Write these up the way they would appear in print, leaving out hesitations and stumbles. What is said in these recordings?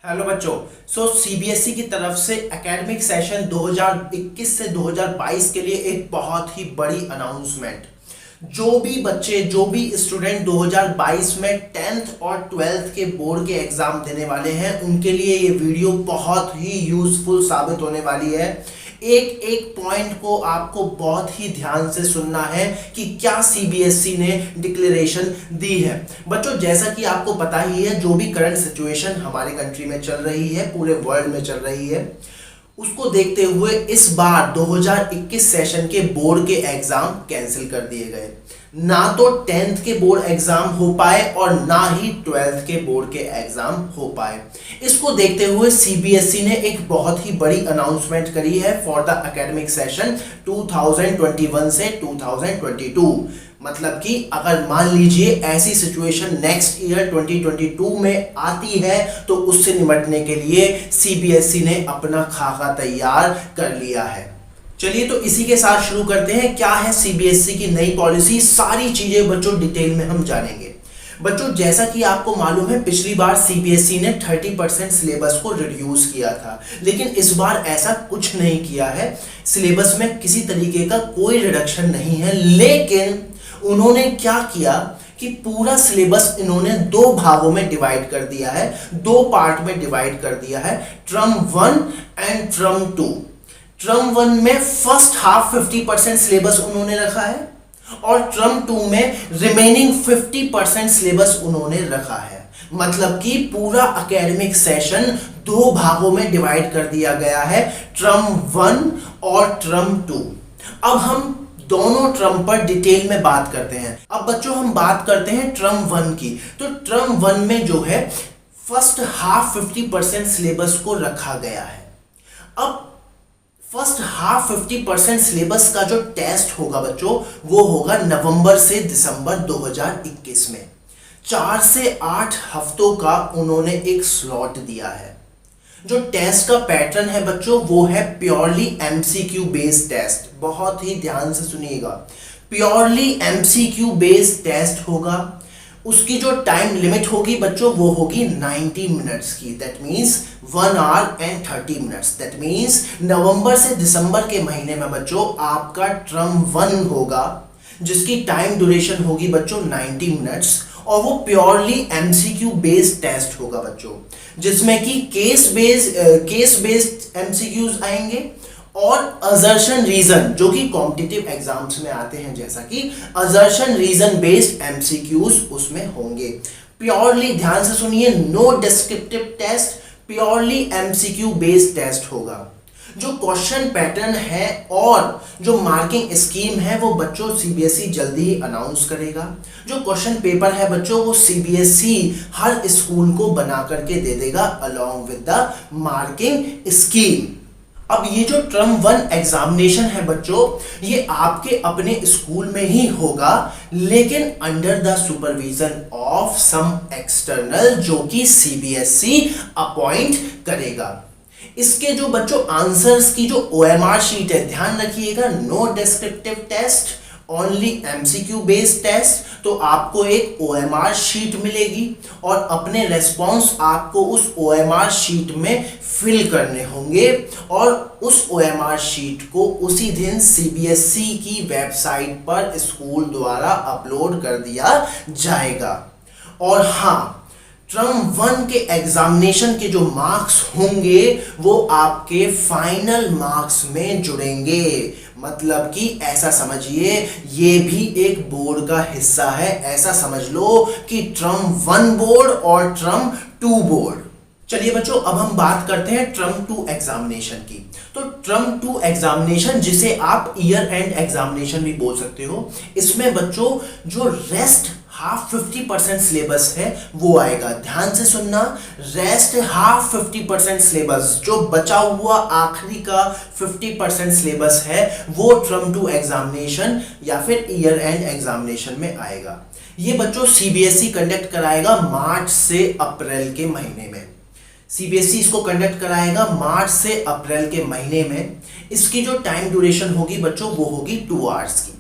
Hello बच्चों। CBSE की तरफ से एकेडमिक सेशन 2021 से 2022 के लिए एक बहुत ही बड़ी अनाउंसमेंट। जो भी बच्चे जो भी स्टूडेंट 2022 में 10th और 12th के बोर्ड के एग्जाम देने वाले हैं उनके लिए ये वीडियो बहुत ही यूजफुल साबित होने वाली है। एक एक पॉइंट को आपको बहुत ही ध्यान से सुनना है कि क्या सीबीएसई ने डिक्लेरेशन दी है। बच्चों, जैसा कि आपको पता ही है, जो भी करंट सिचुएशन हमारे कंट्री में चल रही है, पूरे वर्ल्ड में चल रही है, उसको देखते हुए इस बार 2021 सेशन के बोर्ड के एग्जाम कैंसिल कर दिए गए। ना तो 10th के बोर्ड एग्जाम हो पाए और ना ही 12th के बोर्ड के एग्जाम हो पाए। इसको देखते हुए सीबीएसई ने एक बहुत ही बड़ी अनाउंसमेंट करी है फॉर द एकेडमिक सेशन 2021 से 2022। मतलब कि अगर मान लीजिए ऐसी सिचुएशन नेक्स्ट ईयर 2022 में आती है तो उससे निपटने के लिए सीबीएसई ने अपना खाका तैयार कर लिया है। चलिए तो इसी के साथ शुरू करते हैं। क्या है सीबीएसई की नई पॉलिसी, सारी चीजें बच्चों डिटेल में हम जानेंगे। बच्चों, जैसा कि आपको मालूम है, पिछली बार सीबीएसई ने 30% सिलेबस को रिड्यूस किया था, लेकिन इस बार ऐसा कुछ नहीं किया है। सिलेबस में किसी तरीके का कोई रिडक्शन नहीं है, लेकिन उन्होंने क्या किया कि पूरा सिलेबस इन्होंने दो भागों में डिवाइड कर दिया है, दो पार्ट में डिवाइड कर दिया है, टर्म 1 एंड टर्म 2। टर्म 1 में फर्स्ट हाफ 50% सिलेबस उन्होंने रखा है और टर्म 2 में रिमेनिंग 50% सिलेबस उन्होंने रखा है। मतलब कि पूरा एकेडमिक सेशन दो भागों में डिवाइड कर दिया गया है, टर्म 1 और टर्म 2। अब हम दोनों टर्म पर डिटेल में बात करते हैं। अब बच्चों हम बात करते हैं टर्म 1 की। तो टर्म 1 में जो है फर्स्ट हाफ 50% सिलेबस को रखा गया है। अब फर्स्ट हाफ 50% सिलेबस का जो टेस्ट होगा बच्चों, वो होगा नवंबर से दिसंबर 2021 में। 4 से 8 हफ्तों का उन्होंने एक स्लॉट दिया है। जो टेस्ट का पैटर्न है बच्चों, वो है प्योरली एमसीक्यू बेस्ड टेस्ट। बहुत ही ध्यान से सुनिएगा, प्योरली एमसीक्यू बेस्ड टेस्ट होगा। उसकी जो टाइम लिमिट होगी बच्चों, वो होगी 90 मिनट्स की। That means 1 hour and 30 minutes। That means नवंबर से दिसंबर के महीने में बच्चों आपका टर्म 1 होगा, जिसकी टाइम ड्यूरेशन होगी बच्चों 90 मिनट्स, और वो प्योरली एमसीक्यू बेस्ड टेस्ट होगा बच्चों, जिसमें कि केस बेस्ड एमसीक्यूज आएंगे और असर्शन रीजन, जो कि कॉम्पिटिटिव एग्जाम्स में आते हैं, जैसा कि असर्शन रीजन बेस्ड एमसीक्यूज उसमें होंगे। प्योरली ध्यान से सुनिए, no descriptive test, purely MCQ based test होगा। जो क्वेश्चन पैटर्न है और जो मार्किंग स्कीम है वो बच्चों सीबीएसई जल्दी ही अनाउंस करेगा। जो क्वेश्चन पेपर है बच्चों, वो सीबीएसई हर स्कूल को बना करके दे देगा along with the marking scheme. अब ये जो टर्म 1 एग्जामिनेशन है बच्चों, ये आपके अपने स्कूल में ही होगा, लेकिन under the supervision of some external, जो कि सीबीएसई अपॉइंट करेगा। इसके जो बच्चों आंसर्स की जो ओएमआर शीट है, ध्यान रखिएगा, no descriptive test, only MCQ based test. तो आपको एक ओएमआर शीट मिलेगी और अपने रेस्पॉन्स आपको उस ओएमआर शीट में फिल करने होंगे, और उस ओएमआर शीट को उसी दिन सीबीएसई की वेबसाइट पर स्कूल द्वारा अपलोड कर दिया जाएगा। और हाँ, टर्म 1 के एग्जामिनेशन के जो मार्क्स होंगे वो आपके फाइनल मार्क्स में जुड़ेंगे। मतलब कि ऐसा समझिए, ये भी एक बोर्ड का हिस्सा है। ऐसा समझ लो कि टर्म 1 बोर्ड और टर्म 2 बोर्ड। चलिए बच्चों, अब हम बात करते हैं टर्म 2 एग्जामिनेशन की। तो टर्म 2 एग्जामिनेशन, जिसे आप ईयर एंड एग्जामिनेशन भी बोल सकते हो, इसमें बच्चों जो रेस्ट हाफ 50% सिलेबस है वो आएगा। ध्यान से सुनना, रेस्ट हाफ 50% सिलेबस, जो बचा हुआ आखिरी का 50% सिलेबस है, वो टर्म 2 एग्जामिनेशन या फिर ईयर एंड एग्जामिनेशन में आएगा। ये बच्चों सीबीएसई कंडक्ट कराएगा मार्च से अप्रैल के महीने में। सीबीएसई इसको कंडक्ट कराएगा मार्च से अप्रैल के महीने में। इसकी जो टाइम ड्यूरेशन होगी बच्चों, वो होगी 2 hours की।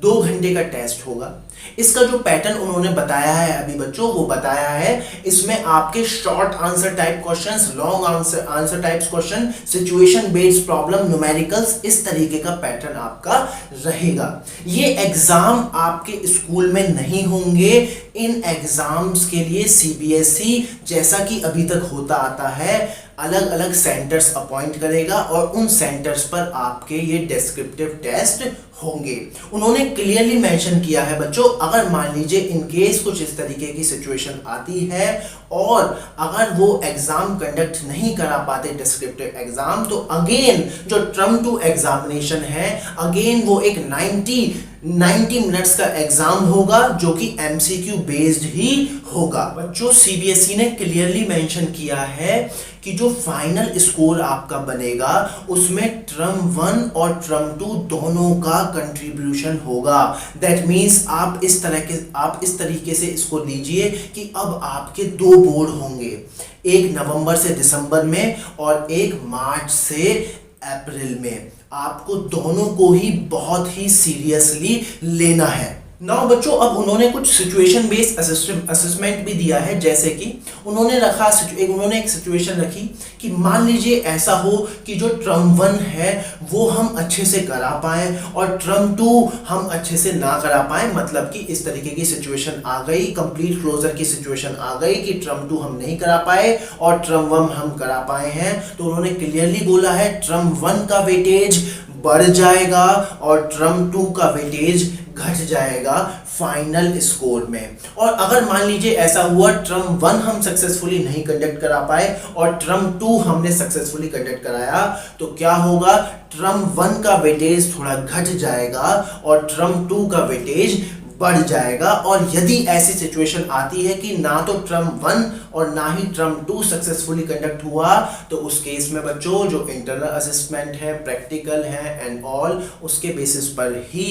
2 घंटे का टेस्ट होगा। इसका जो पैटर्न उन्होंने बताया है अभी बच्चों, वो बताया है इसमें आपके short answer type questions, long answer types question, situation based problem, numericals, इस तरीके का पैटर्न आपका रहेगा। ये एग्जाम आपके स्कूल में नहीं होंगे। इन एग्जाम्स के लिए सीबीएसई जैसा कि अभी तक होता आता है अलग अलग सेंटर्स अपॉइंट करेगा और उन सेंटर्स पर आपके ये डिस्क्रिप्टिव टेस्ट होंगे। उन्होंने क्लियरली मेंशन किया है बच्चों, अगर मान लीजिए इन केस कुछ इस तरीके की सिचुएशन आती है और अगर वो एग्जाम कंडक्ट नहीं करा पाते डिस्क्रिप्टिव एग्जाम, तो अगेन जो टर्म 2 एग्जामिनेशन है, अगेन वो एक 90 मिनट्स का एग्जाम होगा जो कि एमसीक्यू बेस्ड ही होगा। बच्चों सीबीएसई ने क्लियरली मेंशन किया है कि जो फाइनल स्कोर आपका बनेगा उसमें टर्म 1 और टर्म 2 दोनों का कंट्रीब्यूशन होगा। दैट मीन्स आप इस तरीके से इसको लीजिए कि अब आपके 2 बोर्ड होंगे, एक नवंबर से दिसंबर में और एक मार्च से अप्रैल में। आपको दोनों को ही बहुत ही सीरियसली लेना है। नाउ बच्चों अब उन्होंने कुछ सिचुएशन बेस्ड असेसमेंट भी दिया है, जैसे कि उन्होंने एक सिचुएशन रखी कि मान लीजिए ऐसा हो कि जो टर्म 1 है वो हम अच्छे से करा पाए और टर्म 2 हम अच्छे से ना करा पाए। मतलब कि इस तरीके की सिचुएशन आ गई, कंप्लीट क्लोजर की सिचुएशन आ गई कि टर्म 2 हम नहीं करा पाए और टर्म 1 हम करा पाए हैं। तो उन्होंने क्लियरली बोला है टर्म 1 का वेटेज बढ़ जाएगा और टर्म 2 का वेटेज घट जाएगा फाइनल स्कोर में। और अगर मान लीजिए ऐसा हुआ टर्म 1 हम सक्सेसफुली नहीं कंडक्ट करा पाए और टर्म 2 हमने सक्सेसफुली कंडक्ट कराया, तो क्या होगा, टर्म 1 का वेटेज थोड़ा घट जाएगा और टर्म 2 का वेटेज बढ़ जाएगा। और यदि ऐसी सिचुएशन आती है कि ना तो टर्म 1 और ना ही टर्म 2 सक्सेसफुली कंडक्ट हुआ, तो उस केस में बच्चों जो इंटरनल असेसमेंट है, प्रैक्टिकल है एंड ऑल, उसके बेसिस पर ही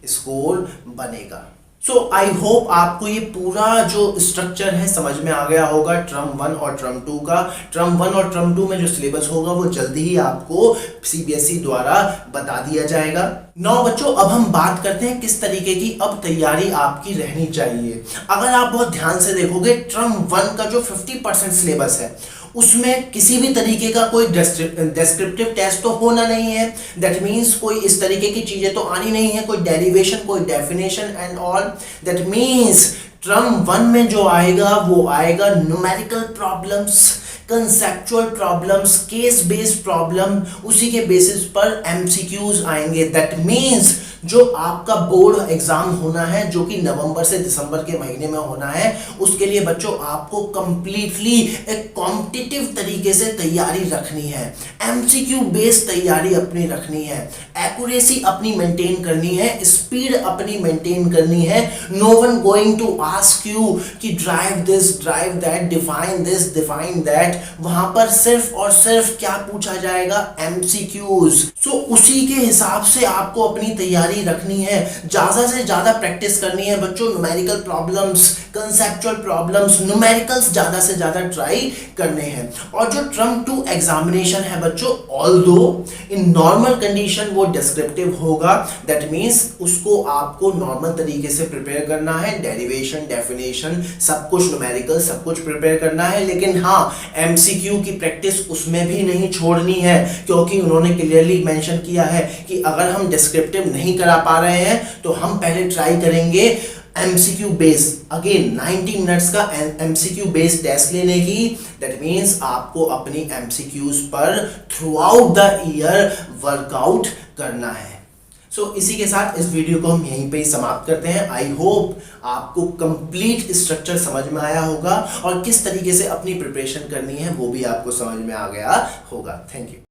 स्कोर बनेगा। सो आई होप आपको ये पूरा जो स्ट्रक्चर है समझ में आ गया होगा टर्म 1 और टर्म 2 का। टर्म 1 और टर्म 2 में जो सिलेबस होगा वो जल्दी ही आपको सीबीएसई द्वारा बता दिया जाएगा। नौ बच्चों अब हम बात करते हैं किस तरीके की अब तैयारी आपकी रहनी चाहिए। अगर आप बहुत ध्यान से देखोगे टर्म 1 का जो 50% सिलेबस है उसमें किसी भी तरीके का कोई डिस्क्रिप्टिव टेस्ट तो होना नहीं है। दैट मीन्स कोई इस तरीके की चीजें तो आनी नहीं है, कोई डेरिवेशन, कोई definition and all. That means term 1 में जो आएगा वो आएगा numerical problems, conceptual problems, case based problem, उसी के बेसिस पर एमसीक्यूज आएंगे। दैट मीन्स जो आपका बोर्ड एग्जाम होना है जो कि नवंबर से दिसंबर के महीने में होना है, उसके लिए बच्चों आपको कंप्लीटली एक कॉम्पिटिटिव तरीके से तैयारी रखनी है, एमसीक्यू बेस्ड तैयारी अपनी रखनी है, एक्यूरेसी अपनी मेंटेन करनी है, स्पीड अपनी मेंटेन करनी है। No one going to ask you कि drive this, drive that, define this, define that. वहां पर सिर्फ और सिर्फ क्या पूछा जाएगा, एमसीक्यूज। सो उसी के हिसाब से आपको अपनी तैयारी रखनी है, ज्यादा से ज्यादा प्रैक्टिस करनी है बच्चों। Numerical problems, conceptual problems, numericals ज्यादा से ज्यादा ट्राई करने हैं। और जो टर्म 2 एग्जामिनेशन है बच्चों, ऑल्दो इन नॉर्मल कंडीशन वो डिस्क्रिप्टिव होगा, दैट मींस उसको आपको नॉर्मल तरीके से प्रिपेयर करना है, डेरिवेशन, डेफिनेशन, सब कुछ न्यूमेरिकल, सब कुछ प्रिपेयर करना है। लेकिन हाँ, एमसीक्यू की प्रैक्टिस उसमें भी नहीं छोड़नी है, क्योंकि उन्होंने क्लियरली मेंशन किया है कि अगर हम डिस्क्रिप्टिव नहीं करा पा रहे हैं तो हम पहले ट्राई करेंगे एमसीक्यू बेस्ड, अगेन 90 मिनट्स का एमसीक्यू बेस्ड टेस्ट लेने की। दैट मींस आपको अपनी एमसीक्यूज पर through out the year workout करना है। सो इसी के साथ इस वीडियो को हम यहीं पे ही समाप्त करते हैं। आई होप आपको कंप्लीट स्ट्रक्चर समझ में आया होगा और किस तरीके से अपनी प्रिपरेशन करनी है वो भी आपको समझ में आ गया होगा। Thank you.